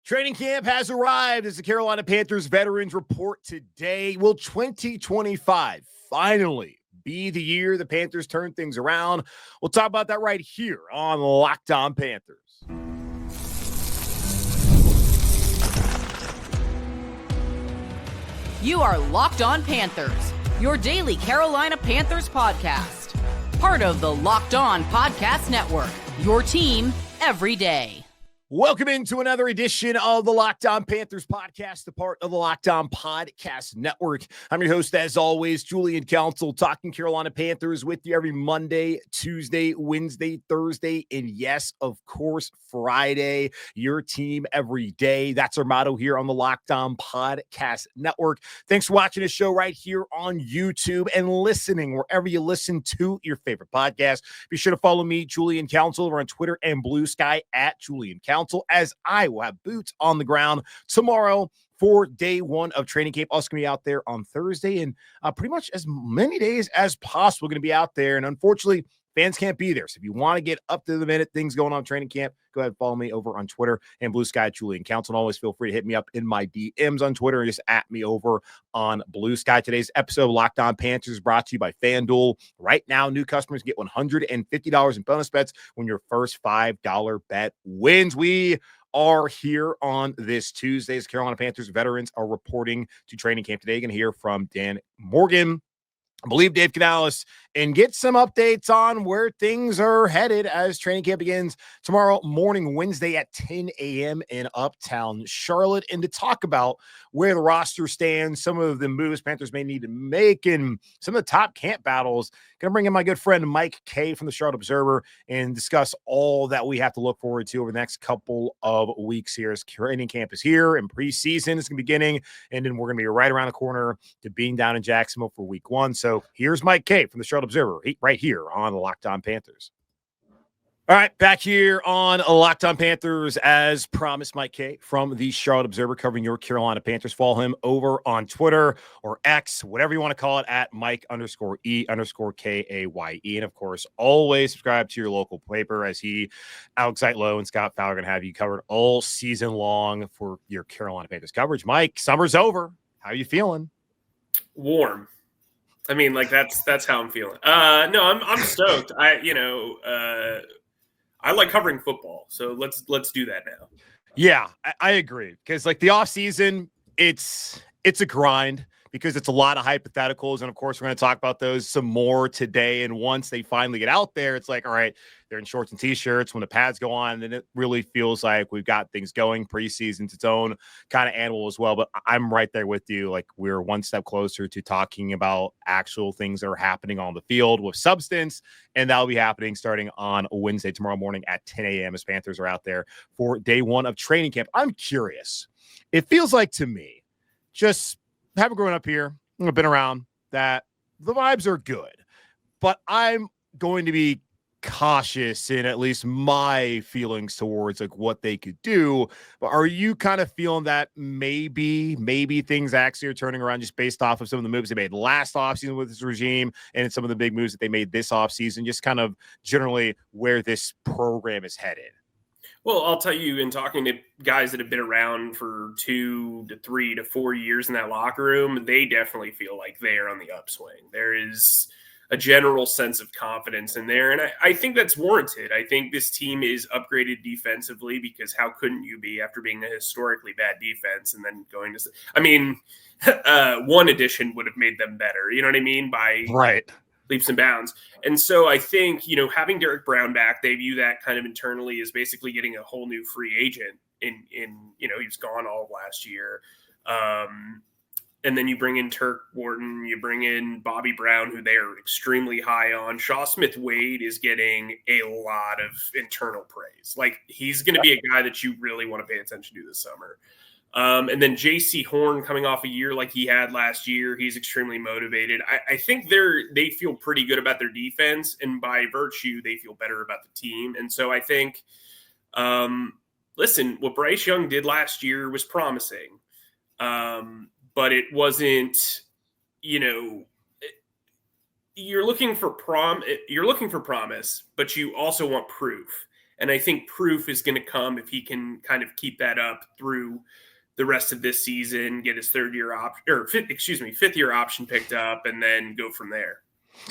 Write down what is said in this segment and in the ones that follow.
Training camp has arrived as the Carolina Panthers veterans report today. Will 2025 finally be the year the Panthers turn things around? We'll talk about that right here on Locked On Panthers. You are Locked On Panthers, your daily Carolina Panthers podcast. Part of the Locked On Podcast Network, your team every day. Welcome into another edition of the Locked On Panthers podcast, a part of the Locked On Podcast Network. I'm your host, as always, Julian, talking Carolina Panthers with you every Monday, Tuesday, Wednesday, Thursday, and yes, of course, Friday. Your team every day. That's our motto here on the Locked On Podcast Network. Thanks for watching the show right here on YouTube and listening wherever you listen to your favorite podcast. Be sure to follow me, Julian over on Twitter and Blue Sky at Julian as I will have boots on the ground tomorrow for day one of training camp. Also going to be out there on Thursday and pretty much as many days as possible going to be out there. And unfortunately, fans can't be there. So if you want to get up to the minute things going on training camp, go ahead and follow me over on Twitter and Blue Sky Julian And always feel free to hit me up in my DMs on Twitter and just at me over on Blue Sky. Today's episode of Locked On Panthers is brought to you by FanDuel. Right now, new customers get $150 in bonus bets when your first $5 bet wins. We are here on this Tuesday as Carolina Panthers veterans are reporting to training camp today. You're going to hear from Dan Morgan, I believe Dave Canales, and get some updates on where things are headed as training camp begins tomorrow morning, Wednesday at 10 a.m. in Uptown Charlotte. And to talk about where the roster stands, some of the moves Panthers may need to make, and some of the top camp battles, going to bring in my good friend Mike Kaye from the Charlotte Observer and discuss all that we have to look forward to over the next couple of weeks here as training camp is here and preseason is going to be beginning. And then we're going to be right around the corner to being down in Jacksonville for week one. So here's Mike Kaye from the Charlotte Observer right here on the Locked On Panthers. All right, back here on Locked On Panthers, as promised, Mike Kaye from the Charlotte Observer covering your Carolina Panthers. Follow him over on Twitter or X, whatever you want to call it, at Mike_E_KAYE. And, of course, always subscribe to your local paper as Alex Zeitlow and Scott Fowler are going to have you covered all season long for your Carolina Panthers coverage. Mike, summer's over. How are you feeling? Warm. I mean, like that's how I'm feeling. No, I'm stoked. I like covering football, so let's do that now. Yeah, I agree, because like the offseason, it's a grind because it's a lot of hypotheticals, and of course we're going to talk about those some more today. And once they finally get out there, it's like, all right, they're in shorts and t-shirts. When the pads go on, then it really feels like we've got things going. Preseason's its own kind of animal as well. But I'm right there with you. Like, we're one step closer to talking about actual things that are happening on the field with substance, and that'll be happening starting on Wednesday, tomorrow morning at 10 a.m. as Panthers are out there for day one of training camp. I'm curious. It feels like to me, just having grown up here, I've been around, that the vibes are good, but I'm going to be cautious in at least my feelings towards like what they could do. But are you kind of feeling that maybe things actually are turning around just based off of some of the moves they made last offseason with this regime and some of the big moves that they made this offseason, just kind of generally where this program is headed? Well, I'll tell you, in talking to guys that have been around for 2 to 3 to 4 years in that locker room, they definitely feel like they are on the upswing. There is a general sense of confidence in there, and I think that's warranted. I think this team is upgraded defensively, because how couldn't you be after being a historically bad defense and then going to – I mean, one addition would have made them better, you know what I mean, by right leaps and bounds. And so I think, having Derek Brown back, they view that kind of internally as basically getting a whole new free agent in he was gone all of last year. And then you bring in Turk Wharton, you bring in Bobby Brown, who they are extremely high on. Shaw Smith-Wade is getting a lot of internal praise. Like, he's going to be a guy that you really want to pay attention to this summer. And then J.C. Horn coming off a year like he had last year, he's extremely motivated. I think they feel pretty good about their defense, and by virtue, they feel better about the team. And so I think, listen, what Bryce Young did last year was promising. But it wasn't, you're looking for promise, but you also want proof. And I think proof is going to come if he can kind of keep that up through the rest of this season, get his fifth year option picked up, and then go from there.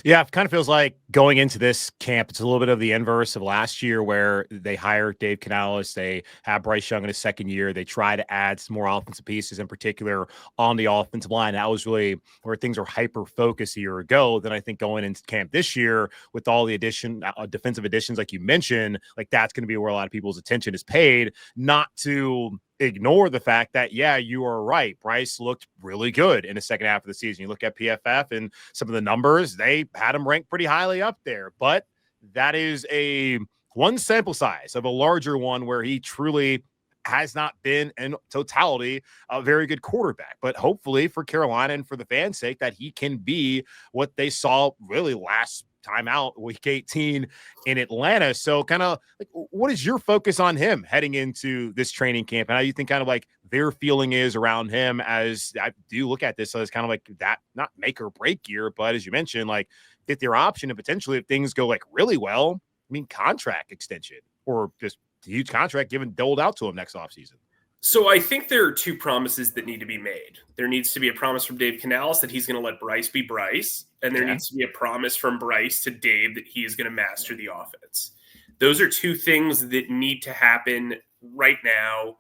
Yeah, it kind of feels like going into this camp, it's a little bit of the inverse of last year where they hired Dave Canales. They have Bryce Young in his second year. They try to add some more offensive pieces, in particular on the offensive line. That was really where things were hyper-focused a year ago. Then I think going into camp this year with all the defensive additions, like you mentioned, like that's going to be where a lot of people's attention is paid, not to ignore the fact that, yeah, you are right. Bryce looked really good in the second half of the season. You look at PFF and some of the numbers, they had him ranked pretty highly up there, but that is a one sample size of a larger one where he truly has not been in totality a very good quarterback. But hopefully for Carolina and for the fans' sake that he can be what they saw really last time out week 18 in Atlanta. So kind of like, what is your focus on him heading into this training camp? And how you think kind of like their feeling is around him, as I do look at this as kind of like that, not make or break year, but as you mentioned, like fifth year option, and potentially if things go like really well, I mean, contract extension or just a huge contract doled out to him next offseason. So I think there are two promises that need to be made. There needs to be a promise from Dave Canales that he's going to let Bryce be Bryce. And there needs to be a promise from Bryce to Dave that he is going to master the offense. Those are two things that need to happen right now.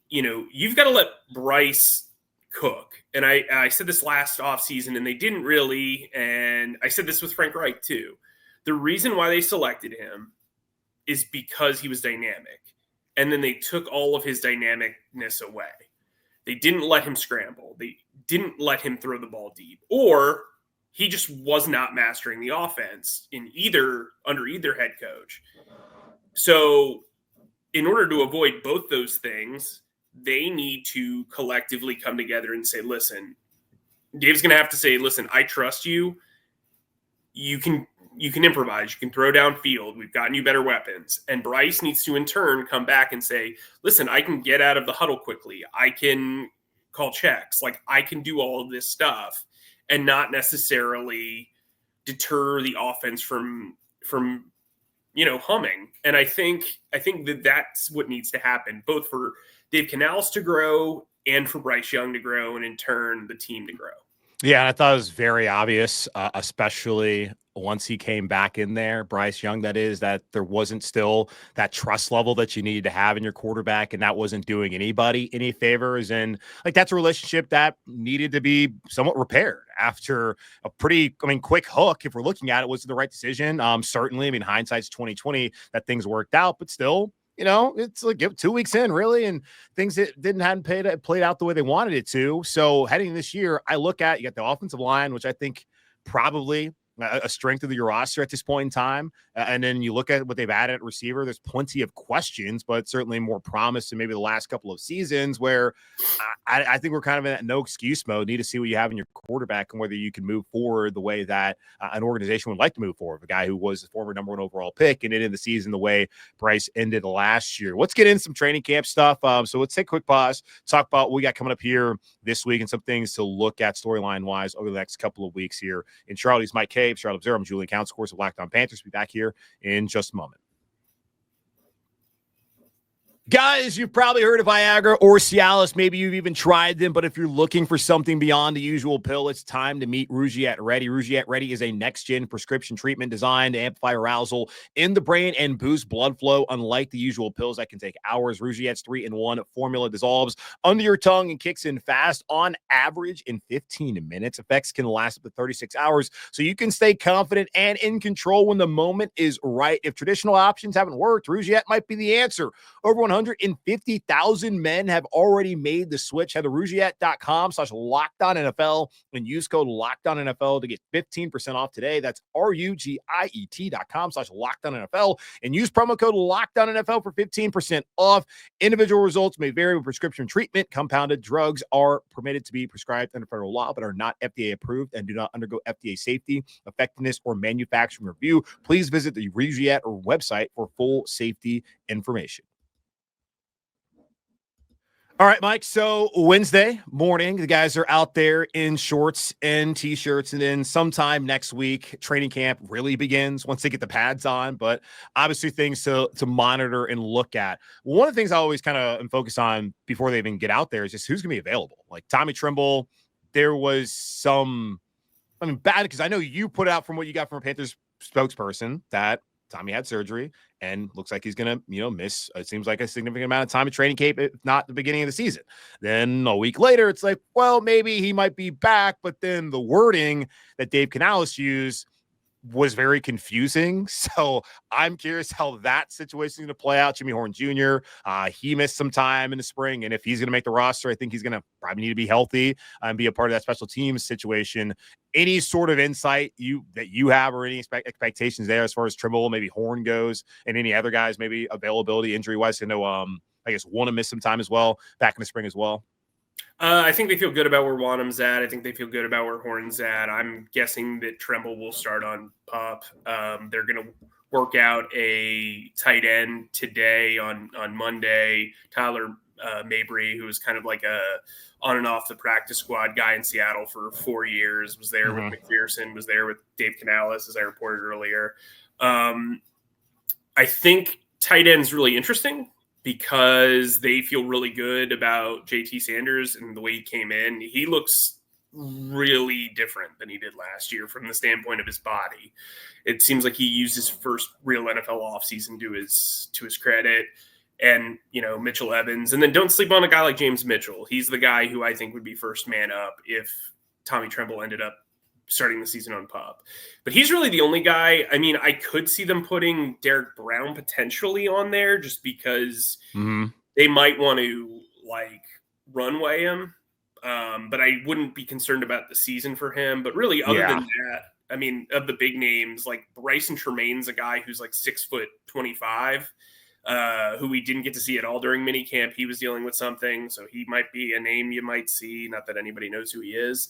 You know, you've got to let Bryce cook. And I said this last offseason, and they didn't really. And I said this with Frank Reich too. The reason why they selected him is because he was dynamic. And then they took all of his dynamicness away. They didn't let him scramble. They didn't let him throw the ball deep. Or he just was not mastering the offense under either head coach. So in order to avoid both those things, they need to collectively come together and say, listen, Dave's going to have to say, listen, I trust you. You can improvise. You can throw downfield. We've gotten you better weapons. And Bryce needs to, in turn, come back and say, listen, I can get out of the huddle quickly. I can call checks. Like, I can do all of this stuff and not necessarily deter the offense from humming. And I think that that's what needs to happen, both for Dave Canales to grow and for Bryce Young to grow, and in turn, the team to grow. Yeah, and I thought it was very obvious, especially once he came back in there, Bryce Young, that is, that there wasn't still that trust level that you needed to have in your quarterback, and that wasn't doing anybody any favors. And like that's a relationship that needed to be somewhat repaired after a pretty, quick hook. If we're looking at it, was the right decision. Certainly, hindsight's 2020 that things worked out, but still, it's like 2 weeks in, really, and things that hadn't played out the way they wanted it to. So heading this year, I look at, you got the offensive line, which I think probably a strength of your roster at this point in time. And then you look at what they've added at receiver. There's plenty of questions, but certainly more promise than maybe the last couple of seasons, where I think we're kind of in that no excuse mode. Need to see what you have in your quarterback and whether you can move forward the way that an organization would like to move forward. A guy who was the former number 1 overall pick and ended the season the way Bryce ended last year. Let's get in some training camp stuff. So let's take a quick pause, talk about what we got coming up here this week and some things to look at storyline wise over the next couple of weeks here in Charlotte. He's Mike Kaye, Charlotte Observer. I'm Julian, of course, of Locked On Panthers. We'll be back here in just a moment. Guys, you've probably heard of Viagra or Cialis. Maybe you've even tried them, but if you're looking for something beyond the usual pill, it's time to meet Rougiette Ready. Rougiette Ready is a next-gen prescription treatment designed to amplify arousal in the brain and boost blood flow. Unlike the usual pills that can take hours, Rougiette's 3-in-1 formula dissolves under your tongue and kicks in fast, on average in 15 minutes. Effects can last up to 36 hours, so you can stay confident and in control when the moment is right. If traditional options haven't worked, Rougiette might be the answer. Over 150,000 men have already made the switch. Head to Rougiette.com/LockedOnNFL and use code LockedOnNFL to get 15% off today. That's RUGIET.com/LockedOnNFL and use promo code LockedOnNFL for 15% off. Individual results may vary with prescription treatment. Compounded drugs are permitted to be prescribed under federal law, but are not FDA approved and do not undergo FDA safety, effectiveness, or manufacturing review. Please visit the Rougiette website for full safety information. All right, Mike. So Wednesday morning, the guys are out there in shorts and t-shirts, and then sometime next week, training camp really begins once they get the pads on. But obviously, things to monitor and look at. One of the things I always kind of focus on before they even get out there is just who's going to be available. Like Tommy Tremble, there was some, bad because I know you put out from what you got from a Panthers spokesperson that Tommy had surgery and looks like he's going to, miss, it seems like a significant amount of time at training camp, if not the beginning of the season. Then a week later, it's like, well, maybe he might be back. But then the wording that Dave Canales used was very confusing. So I'm curious how that situation is going to play out. Jimmy Horn Jr., he missed some time in the spring. And if he's going to make the roster, I think he's going to probably need to be healthy and be a part of that special teams situation. Any sort of insight that you have or any expectations there as far as Trimble, maybe Horn goes, and any other guys, maybe availability injury-wise? I know, I guess, want to miss some time as well back in the spring as well. I think they feel good about where Wanham's at. I think they feel good about where Horn's at. I'm guessing that Tremble will start on PUP. They're going to work out a tight end today on Monday. Tyler Mabry, who was kind of like a on and off the practice squad guy in Seattle for 4 years, was there with McPherson, was there with Dave Canales, as I reported earlier. I think tight end's really interesting, because they feel really good about JT Sanders and the way he came in. He looks really different than he did last year from the standpoint of his body. It seems like he used his first real NFL offseason to his credit. And, Mitchell Evans. And then don't sleep on a guy like James Mitchell. He's the guy who I think would be first man up if Tommy Tremble ended up starting the season on PUP. But he's really the only guy. I mean, I could see them putting Derek Brown potentially on there just because they might want to runway him. But I wouldn't be concerned about the season for him. But really, other than that, I mean, of the big names, like Bryce Tremaine's a guy who's like 6'25", who we didn't get to see at all during minicamp. He was dealing with something, so he might be a name you might see. Not that anybody knows who he is.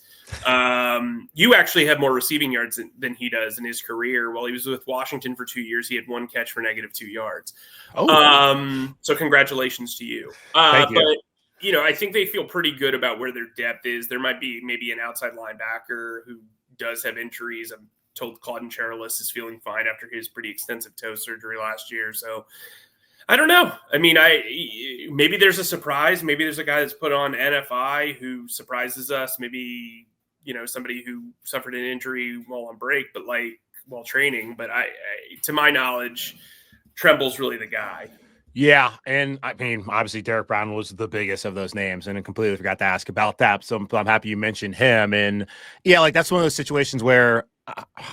You actually have more receiving yards than he does in his career. While he was with Washington for 2 years, he had 1 catch for -2 yards. So congratulations to you. Thank you. But, I think they feel pretty good about where their depth is. There might be maybe an outside linebacker who does have injuries. I'm told Claudin Cherilus is feeling fine after his pretty extensive toe surgery last year. So I don't know. I mean, maybe there's a surprise. Maybe there's a guy that's put on NFI who surprises us. Maybe, somebody who suffered an injury while on break, but while training. But to my knowledge, Tremble's really the guy. Yeah, and I mean, obviously Derek Brown was the biggest of those names, and I completely forgot to ask about that. So I'm happy you mentioned him. And yeah, that's one of those situations where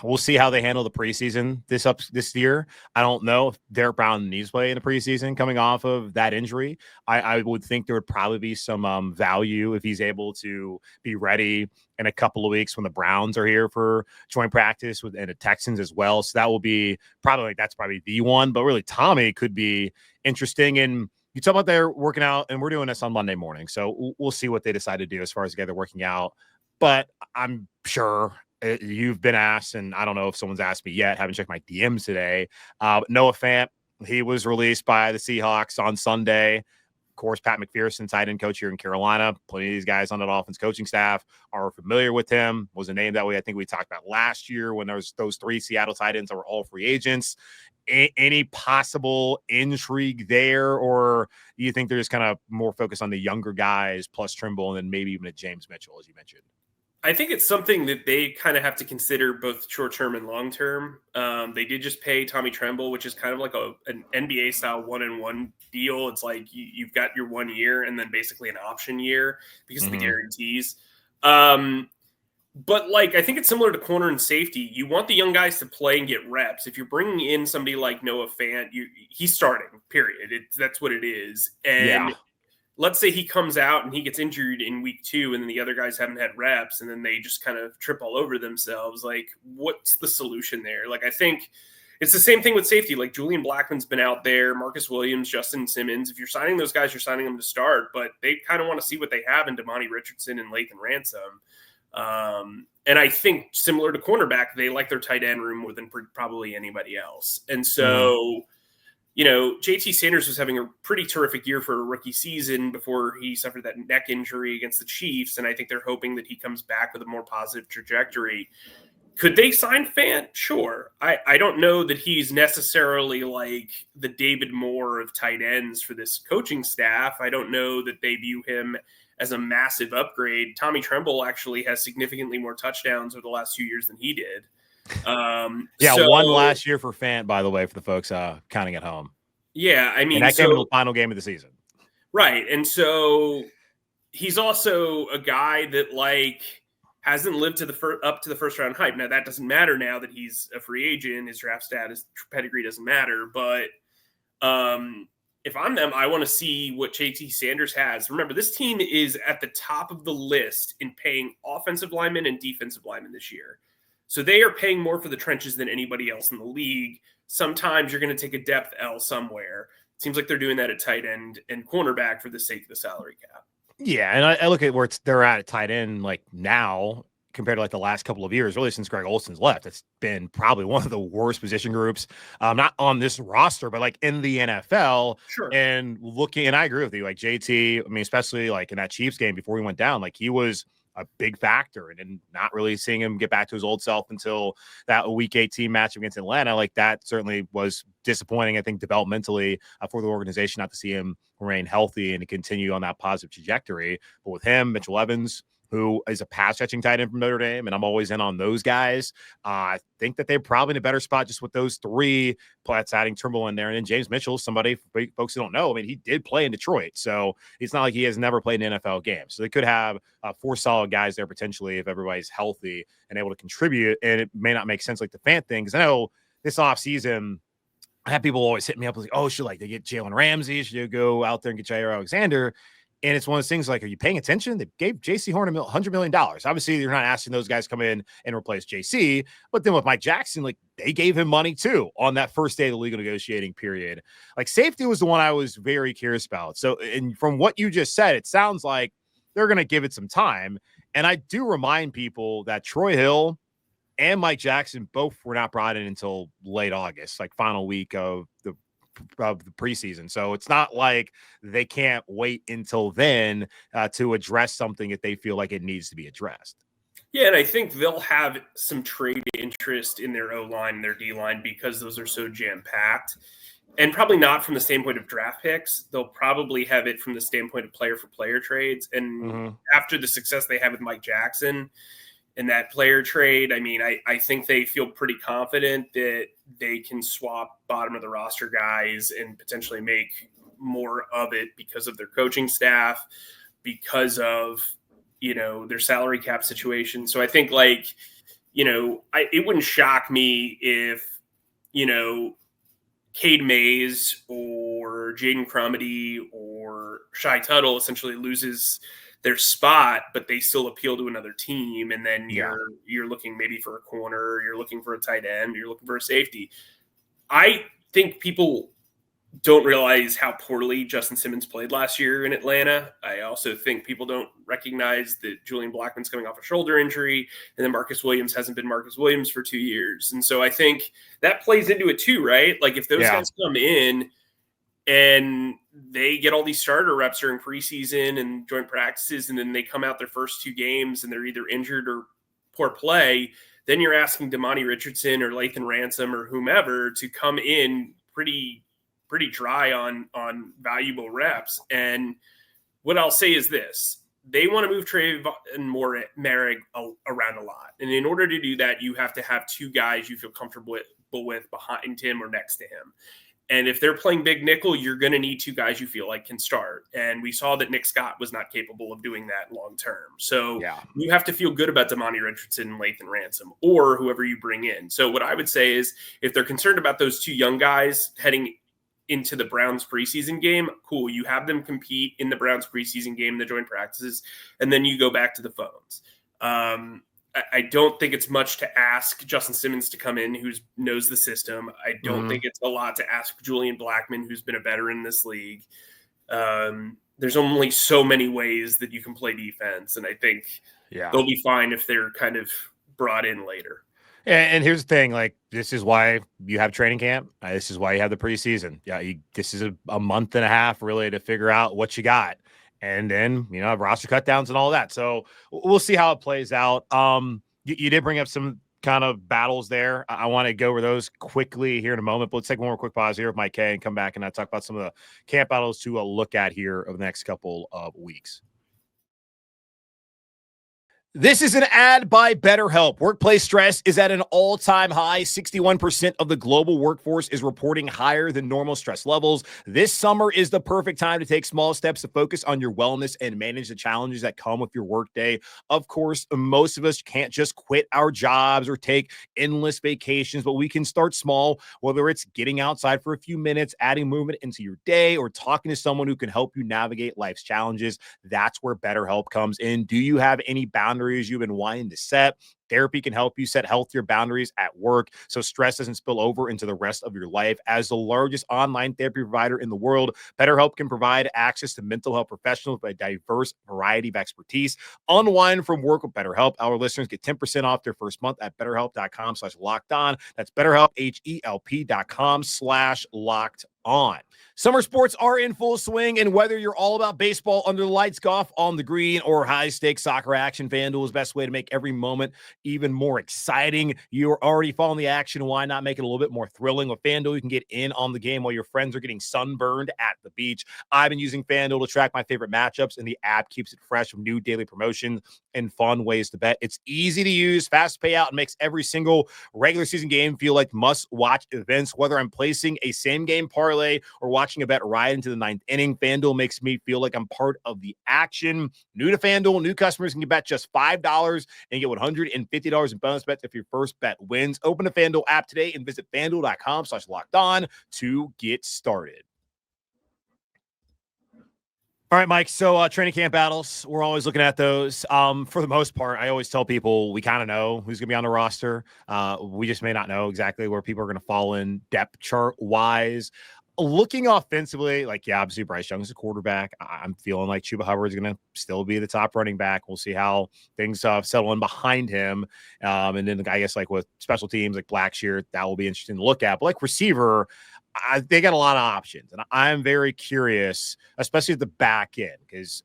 we'll see how they handle the preseason this year. I don't know if Derek Brown needs to play in the preseason coming off of that injury. I would think there would probably be some value if he's able to be ready in a couple of weeks when the Browns are here for joint practice and the Texans as well. So that will be that's probably the one. But really, Tommy could be interesting. And you talk about they're working out, and we're doing this on Monday morning. So we'll see what they decide to do as far as together working out. But I'm sure you've been asked, and I don't know if someone's asked me yet. Haven't checked my DMs today. Noah Fant, he was released by the Seahawks on Sunday. Of course, Pat McPherson, tight end coach here in Carolina. Plenty of these guys on that offense coaching staff are familiar with him. Was a name that I think we talked about last year when there was those 3 Seattle tight ends that were all free agents. Any possible intrigue there, or do you think they're just kind of more focused on the younger guys plus Trimble and then maybe even a James Mitchell, as you mentioned? I think it's something that they kind of have to consider both short-term and long-term. They did just pay Tommy Tremble, which is kind of like an NBA-style 1-and-1 deal. It's like you've got your 1 year and then basically an option year because of the guarantees. But I think it's similar to corner and safety. You want the young guys to play and get reps. If you're bringing in somebody like Noah Fant, he's starting, period. That's what it is. And let's say he comes out and he gets injured in week 2 and then the other guys haven't had reps and then they just kind of trip all over themselves. What's the solution there? I think it's the same thing with safety. Julian Blackman's been out there, Marcus Williams, Justin Simmons. If you're signing those guys, you're signing them to start, but they kind of want to see what they have in Damani Richardson and Lathan Ransom. And I think similar to cornerback, they like their tight end room more than probably anybody else. And so JT Sanders was having a pretty terrific year for a rookie season before he suffered that neck injury against the Chiefs. And I think they're hoping that he comes back with a more positive trajectory. Could they sign Fant? Sure. I don't know that he's necessarily like the David Moore of tight ends for this coaching staff. I don't know that they view him as a massive upgrade. Tommy Tremble actually has significantly more touchdowns over the last 2 years than he did. One last year for Fant, by the way, for the folks counting at home. Yeah, I mean, and that came in the final game of the season. Right. And so he's also a guy that like hasn't lived to up to the first round hype. Now that doesn't matter now that he's a free agent, his draft status, pedigree doesn't matter. But if I'm them, I want to see what JT Sanders has. Remember, this team is at the top of the list in paying offensive linemen and defensive linemen this year. So they are paying more for the trenches than anybody else in the league. Sometimes you're going to take a depth L somewhere. It seems like they're doing that at tight end and cornerback for the sake of the salary cap. Yeah, and I look at where they're at tight end like now compared to like the last couple of years, really since Greg Olson's left. It's been probably one of the worst position groups, not on this roster, but like in the NFL. Sure. And I agree with you, like JT, I mean, especially like in that Chiefs game before he went down, like he was a big factor, and not really seeing him get back to his old self until that Week 18 match against Atlanta. Like that certainly was disappointing, I think, developmentally for the organization, not to see him remain healthy and to continue on that positive trajectory. But with him, Mitchell Evans, who is a pass catching tight end from Notre Dame, and I'm always in on those guys. I think that they're probably in a better spot just with those three, plus adding Trimble in there. And then James Mitchell, somebody folks who don't know, I mean, he did play in Detroit, so it's not like he has never played an NFL game. So they could have 4 solid guys there potentially if everybody's healthy and able to contribute. And it may not make sense like the Fant thing, because I know this offseason, I have people always hit me up like, oh, should like they get Jalen Ramsey? Should you go out there and get Jair Alexander? And it's one of those things like, are you paying attention? They gave JC Horn $100 million. Obviously, you're not asking those guys to come in and replace JC. But then with Mike Jackson, like they gave him money too on that first day of the legal negotiating period. Like safety was the one I was very curious about. So, and from what you just said, it sounds like they're going to give it some time. And I do remind people that Troy Hill and Mike Jackson both were not brought in until late August, like final week of the preseason. So it's not like they can't wait until then to address something if they feel like it needs to be addressed. Yeah, and I think they'll have some trade interest in their O-line and their D-line because those are so jam-packed. And probably not from the standpoint of draft picks. They'll probably have it from the standpoint of player-for-player trades. And after the success they had with Mike Jackson in that player trade, I mean, I think they feel pretty confident that they can swap bottom of the roster guys and potentially make more of it because of their coaching staff, because of, their salary cap situation. So I think it wouldn't shock me if, Cade Mays or Jaden Crumedy or Shai Tuttle essentially loses their spot, but they still appeal to another team. And then you're looking maybe for a corner, you're looking for a tight end, you're looking for a safety. I think people don't realize how poorly Justin Simmons played last year in Atlanta. I also think people don't recognize that Julian Blackmon's coming off a shoulder injury, and then Marcus Williams hasn't been Marcus Williams for 2 years. And so I think that plays into it too, right? Like if those guys come in and they get all these starter reps during preseason and joint practices, and then they come out their first 2 games and they're either injured or poor play, then you're asking Damani Richardson or Lathan Ransom or whomever to come in pretty dry on valuable reps. And what I'll say is this: they want to move Trayvon Merrick around a lot. And in order to do that, you have to have 2 guys you feel comfortable with behind him or next to him. And if they're playing big nickel, you're going to need 2 guys you feel like can start. And we saw that Nick Scott was not capable of doing that long term. So you have to feel good about Damani Richardson and Lathan Ransom or whoever you bring in. So what I would say is if they're concerned about those 2 young guys heading into the Browns preseason game, cool. You have them compete in the Browns preseason game, the joint practices, and then you go back to the phones. I don't think it's much to ask Justin Simmons to come in, who knows the system. I don't think it's a lot to ask Julian Blackmon, who's been a veteran in this league. There's only so many ways that you can play defense, and I think they'll be fine if they're kind of brought in later. And here's the thing, like, this is why you have training camp. This is why you have the preseason. Yeah, this is a month and a half really to figure out what you got. And then, roster cutdowns and all that. So we'll see how it plays out. You did bring up some kind of battles there. I want to go over those quickly here in a moment, but let's take one more quick pause here with Mike Kaye and come back and talk about some of the camp battles to look at here over the next couple of weeks. This is an ad by BetterHelp. Workplace stress is at an all-time high. 61% of the global workforce is reporting higher than normal stress levels. This summer is the perfect time to take small steps to focus on your wellness and manage the challenges that come with your workday. Of course, most of us can't just quit our jobs or take endless vacations, but we can start small, whether it's getting outside for a few minutes, adding movement into your day, or talking to someone who can help you navigate life's challenges. That's where BetterHelp comes in. Do you have any boundaries you've been wanting to set? Therapy can help you set healthier boundaries at work so stress doesn't spill over into the rest of your life. As the largest online therapy provider in the world, BetterHelp can provide access to mental health professionals with a diverse variety of expertise. Unwind from work with BetterHelp. Our listeners get 10% off their first month at BetterHelp.com/lockedon. That's BetterHelp, HELP.com/locked-on. Summer sports are in full swing, and whether you're all about baseball under the lights, golf on the green, or high-stakes soccer action, FanDuel is the best way to make every moment even more exciting. You're already following the action. Why not make it a little bit more thrilling? With FanDuel, you can get in on the game while your friends are getting sunburned at the beach. I've been using FanDuel to track my favorite matchups, and the app keeps it fresh with new daily promotions and fun ways to bet. It's easy to use, fast payout, and makes every single regular season game feel like must-watch events. Whether I'm placing a same-game parlay or watching a bet right into the ninth inning, FanDuel makes me feel like I'm part of the action. New to FanDuel, new customers can bet just $5 and get $150 in bonus bets if your first bet wins. Open the FanDuel app today and visit FanDuel.com/lockedon to get started. All right, Mike. So training camp battles, we're always looking at those. For the most part, I always tell people we kind of know who's going to be on the roster. We just may not know exactly where people are going to fall in depth chart wise. Looking offensively, obviously Bryce Young is a quarterback. I'm feeling like Chuba Hubbard is going to still be the top running back. We'll see how things settle in behind him. And then I guess with special teams like Blackshear, that will be interesting to look at. But receiver, they got a lot of options. And I'm very curious, especially at the back end, because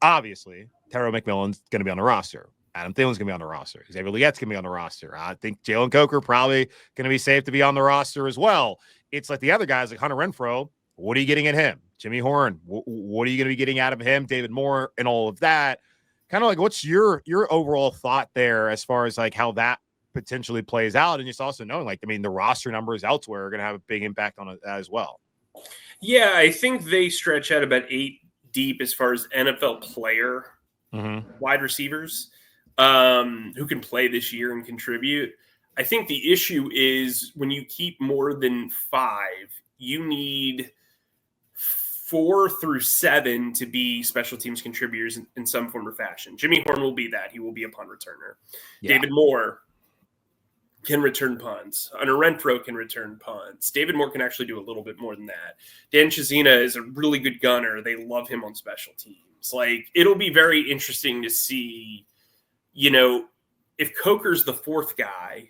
obviously Terrell McMillan's going to be on the roster. Adam Thielen's going to be on the roster. Xavier Legette's going to be on the roster. I think Jalen Coker probably going to be safe to be on the roster as well. It's like the other guys like Hunter Renfrow. What are you getting at him? Jimmy Horn. What are you going to be getting out of him? David Moore and all of that. Kind of what's your overall thought there as far as how that potentially plays out? And just also knowing the roster numbers elsewhere are going to have a big impact on it as well. Yeah, I think they stretch out about 8 deep as far as NFL player wide receivers who can play this year and contribute. I think the issue is when you keep more than 5, you need 4 through 7 to be special teams contributors in some form or fashion. Jimmy Horn will be that. He will be a punt returner. Yeah. David Moore can return punts. Hunter Renfrow can return punts. David Moore can actually do a little bit more than that. Dan Chizina is a really good gunner. They love him on special teams. It'll be very interesting to see, if Coker's the 4th guy,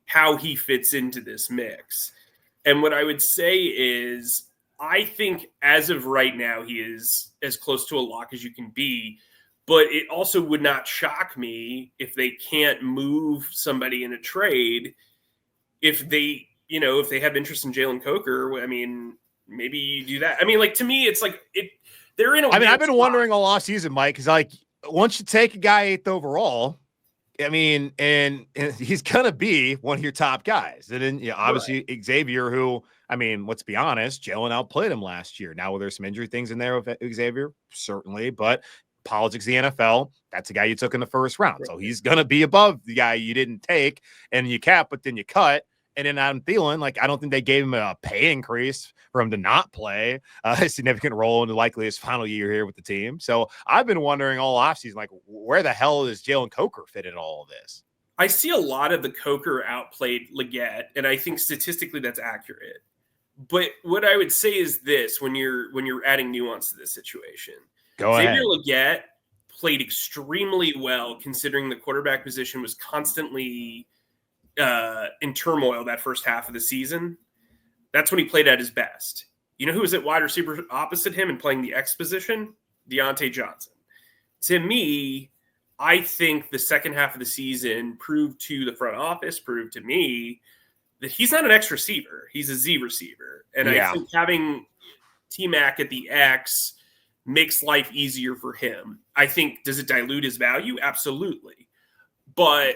how he fits into this mix. And what I would say is, I think as of right now, he is as close to a lock as you can be, but it also would not shock me if they can't move somebody in a trade. If they have interest in Jalen Coker, maybe you do that. To me, it's they're in a I've been wondering all offseason, Mike, because once you take a guy 8th overall, and he's going to be one of your top guys. And then, obviously right. Xavier, who, let's be honest, Jalen outplayed him last year. Now, there's some injury things in there with Xavier, certainly, but politics of the NFL, that's a guy you took in the first round. Right. So he's going to be above the guy you didn't take, and you cap, but then you cut. And then Adam Thielen, I don't think they gave him a pay increase for him to not play a significant role in likely his final year here with the team. So I've been wondering all offseason, where the hell is Jalen Coker fit in all of this? I see a lot of the Coker outplayed Legette, and I think statistically that's accurate. But what I would say is this: when you're adding nuance to this situation, Xavier Leggett played extremely well, considering the quarterback position was constantly in turmoil that first half of the season, that's when he played at his best. You know who was at wide receiver opposite him and playing the X position? Deontay Johnson. To me, I think the second half of the season proved to the front office, proved to me that he's not an X receiver. He's a Z receiver. And I think having T-Mac at the X makes life easier for him. I think, does it dilute his value? Absolutely. But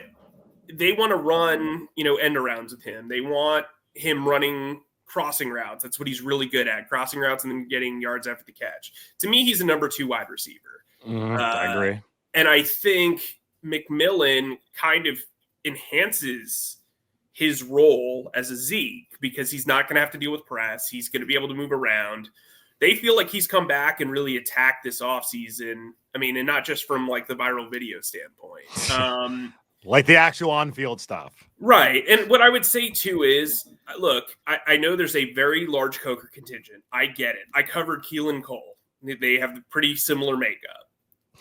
they want to run, end arounds with him. They want him running crossing routes. That's what he's really good at, crossing routes and then getting yards after the catch. To me, he's a number 2 wide receiver. I agree. And I think McMillan kind of enhances his role as a Zeke because he's not going to have to deal with press. He's going to be able to move around. They feel like he's come back and really attacked this offseason. I mean, and not just from like the viral video standpoint. Like the actual on-field stuff. Right. And what I would say too is, look, I know there's a very large Coker contingent. I get it. I covered Keelan Cole. They have a pretty similar makeup.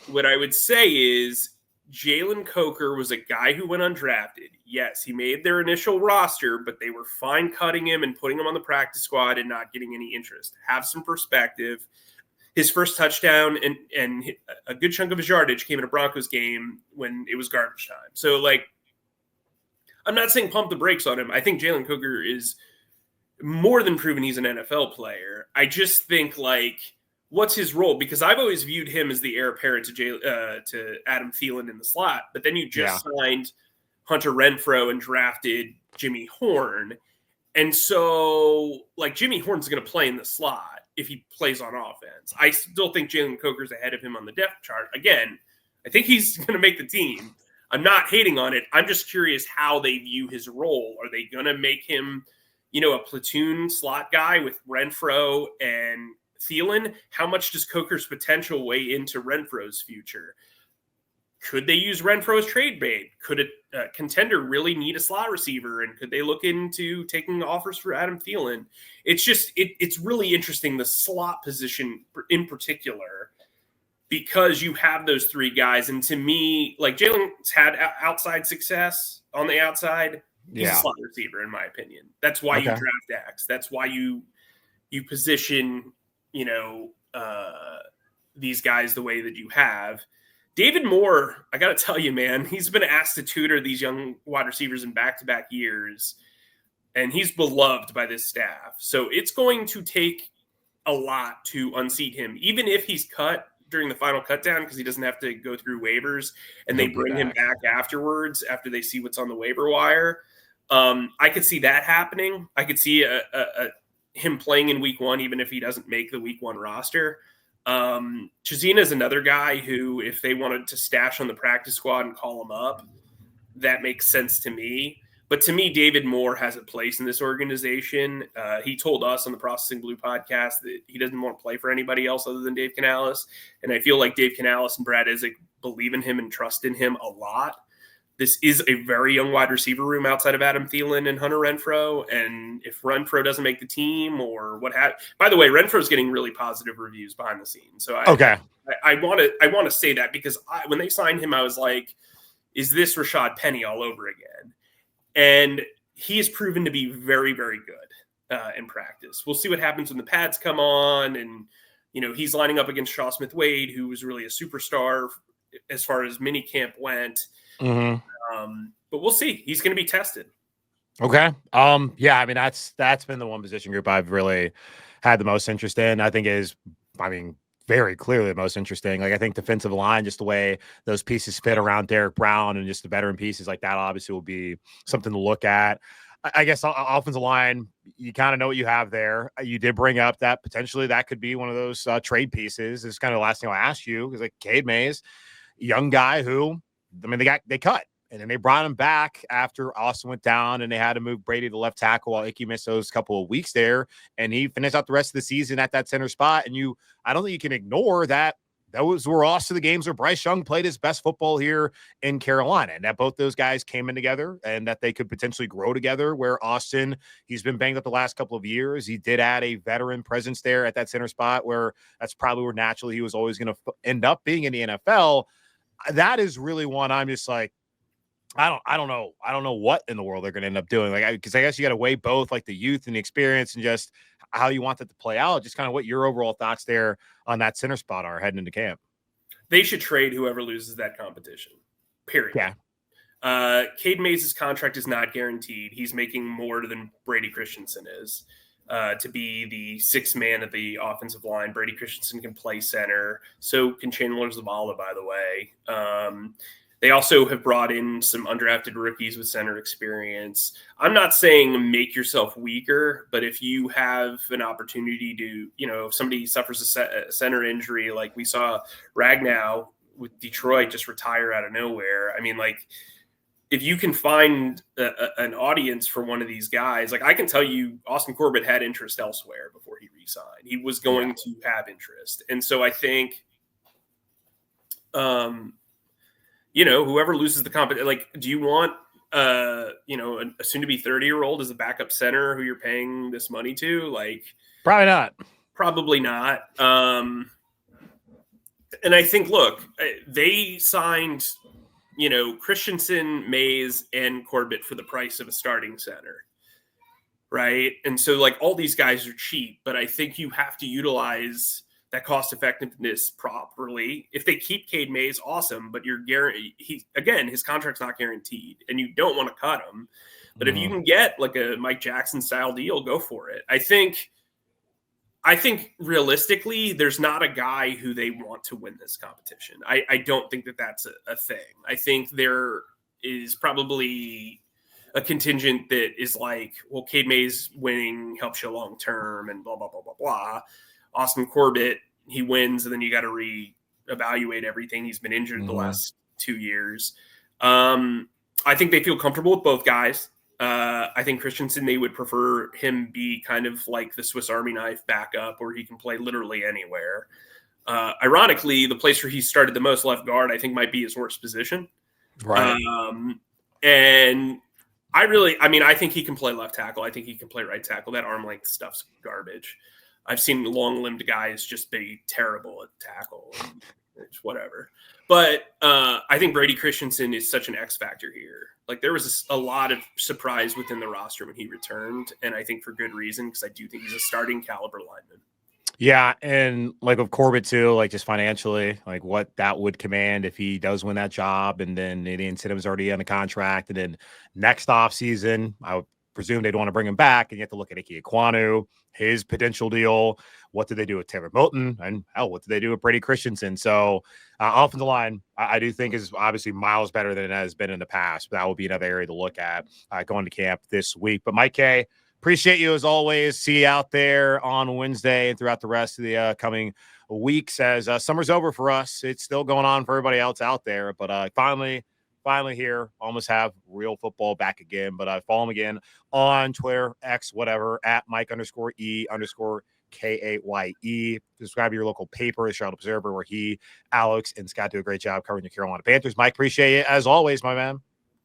What I would say is Jalen Coker was a guy who went undrafted. Yes, he made their initial roster, but they were fine cutting him and putting him on the practice squad and not getting any interest. Have some perspective. His first touchdown and a good chunk of his yardage came in a Broncos game when it was garbage time. So, I'm not saying pump the brakes on him. I think Jalen Coker is more than proven he's an NFL player. I just think, what's his role? Because I've always viewed him as the heir apparent to Adam Thielen in the slot. But then you just signed Hunter Renfrow and drafted Jimmy Horn. And so, Jimmy Horn's going to play in the slot if he plays on offense. I still think Jalen Coker's ahead of him on the depth chart. Again, I think he's going to make the team. I'm not hating on it. I'm just curious how they view his role. Are they going to make him, a platoon slot guy with Renfrow and Thielen? How much does Coker's potential weigh into Renfrow's future? Could they use Renfrow as trade bait? Could a contender really need a slot receiver? And could they look into taking offers for Adam Thielen? It's just, it's really interesting, the slot position in particular, because you have those 3 guys. And to me, Jalen's had outside success on the outside. He's a slot receiver, in my opinion. That's why you draft X. That's why you position, these guys the way that you have. David Moore, I got to tell you, man, he's been asked to tutor these young wide receivers in back-to-back years, and he's beloved by this staff. So it's going to take a lot to unseat him, even if he's cut during the final cutdown because he doesn't have to go through waivers and they bring him back afterwards after they see what's on the waiver wire. I could see that happening. I could see him playing in week 1, even if he doesn't make the week 1 roster. Chazina is another guy who, if they wanted to stash on the practice squad and call him up, that makes sense to me. But to me, David Moore has a place in this organization. He told us on the Processing Blue podcast that he doesn't want to play for anybody else other than Dave Canales. And I feel like Dave Canales and Brad Isaac believe in him and trust in him a lot. This is a very young wide receiver room outside of Adam Thielen and Hunter Renfrow. And if Renfrow doesn't make the team or what have, by the way, Renfrow's getting really positive reviews behind the scenes. So I want to say that because when they signed him, I was like, is this Rashad Penny all over again? And he has proven to be very, very good in practice. We'll see what happens when the pads come on. And, he's lining up against Shaw Smith-Wade, who was really a superstar as far as mini camp went. Mm-hmm. But we'll see. He's going to be tested. Okay. Yeah, I mean, that's been the one position group I've really had the most interest in. I think very clearly the most interesting. I think defensive line, just the way those pieces fit around Derek Brown and just the veteran pieces like that, obviously will be something to look at. I guess offensive line, you kind of know what you have there. You did bring up that potentially that could be one of those trade pieces. It's kind of the last thing I'll ask you because Cade Mays, young guy who, they cut. And then they brought him back after Austin went down and they had to move Brady to left tackle while Icky missed those couple of weeks there. And he finished out the rest of the season at that center spot. And I don't think you can ignore that. Those were also the games where Bryce Young played his best football here in Carolina, and that both those guys came in together and that they could potentially grow together, where Austin, he's been banged up the last couple of years. He did add a veteran presence there at that center spot where that's probably where naturally he was always going to end up being in the NFL. That is really one I'm just like, I don't know. I don't know what in the world they're going to end up doing. Like, because I guess you got to weigh both, like the youth and the experience, and just how you want that to play out. Just kind of what your overall thoughts there on that center spot are heading into camp. They should trade whoever loses that competition. Period. Yeah. Cade Mays' contract is not guaranteed. He's making more than Brady Christensen is. To be the sixth man at the offensive line. Brady Christensen can play center. So can Chandler Zavala, by the way. They also have brought in some undrafted rookies with center experience. I'm not saying make yourself weaker, but if you have an opportunity to, if somebody suffers a center injury, like we saw Ragnow with Detroit just retire out of nowhere. I mean, like, if you can find an audience for one of these guys, like I can tell you, Austin Corbett had interest elsewhere before he re-signed. He was going to have interest. And so I think, whoever loses the competition, like, do you want, a soon-to-be 30-year-old as a backup center who you're paying this money to? Like, probably not. Probably not. And I think, look, they signed – Christensen, Mays, and Corbett for the price of a starting center, right? And so, like, all these guys are cheap, but I think you have to utilize that cost effectiveness properly. If they keep Cade Mays, awesome, but you're his contract's not guaranteed, and you don't want to cut him. But if you can get like a Mike Jackson style deal, go for it. I think realistically, there's not a guy who they want to win this competition. I don't think that that's a thing. I think there is probably a contingent that is like, well, Cade Mays winning helps you long term and blah, blah, blah, blah, blah. Austin Corbett, he wins, and then you got to reevaluate everything. He's been injured the last 2 years. I think they feel comfortable with both guys. I think Christensen, they would prefer him be kind of like the Swiss Army knife backup where he can play literally anywhere. Ironically, the place where he started the most, left guard, I think might be his worst position. Right. And I think he can play left tackle. I think he can play right tackle. That arm length stuff's garbage. I've seen long-limbed guys just be terrible at tackle. It's whatever. But I think Brady Christensen is such an X factor here. Like, there was a lot of surprise within the roster when he returned, and I think for good reason, because I do think he's a starting caliber lineman. Yeah, and like with Corbett too, like just financially, like what that would command if he does win that job, and then the incentive's already on the contract, and then next offseason, I would presume they'd want to bring him back, and you have to look at Ike Ekwonu, his potential deal. What did they do with Taylor Moton? And what did they do with Brady Christensen? So offensive line, I do think is obviously miles better than it has been in the past. But that will be another area to look at going to camp this week. But Mike Kaye, appreciate you as always. See you out there on Wednesday and throughout the rest of the coming weeks as summer's over for us. It's still going on for everybody else out there. But finally here, almost have real football back again. But follow him again on Twitter, X, whatever, at Mike_E_KAYE. Subscribe to your local paper, the Charlotte Observer, where he, Alex, and Scott do a great job covering the Carolina Panthers. Mike, appreciate it as always, my man.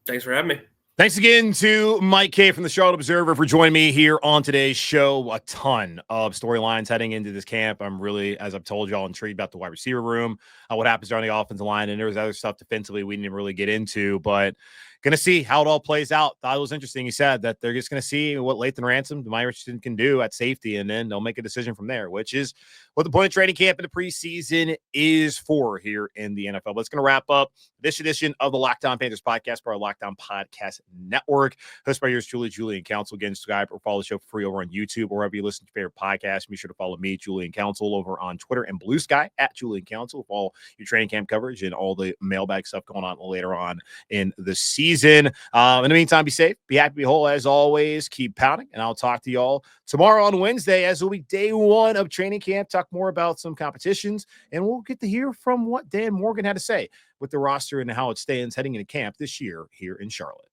Thanks for having me. Thanks again to Mike Kaye from the Charlotte Observer for joining me here on today's show. A ton of storylines heading into this camp. I'm really, as I've told y'all, intrigued about the wide receiver room, what happens on the offensive line, and there was other stuff defensively we didn't really get into, but going to see how it all plays out. Thought it was interesting. He said that they're just going to see what Lathan Ransom, Demai Richardson can do at safety, and then they'll make a decision from there, which is what the point of training camp in the preseason is for here in the NFL. But it's going to wrap up this edition of the Locked On Panthers podcast for our Locked On Podcast Network. Hosted by yours truly, Julian Council. Again, subscribe or follow the show for free over on YouTube or wherever you listen to your favorite podcast. Be sure to follow me, Julian Council, over on Twitter and Blue Sky at Julian Council for all your training camp coverage and all the mailbag stuff going on later on in the season. In the meantime, be safe, be happy, be whole as always. Keep pounding, and I'll talk to y'all tomorrow on Wednesday, as will be day one of training camp. Talk more about some competitions, and we'll get to hear from what Dan Morgan had to say with the roster and how it stands heading into camp this year here in Charlotte.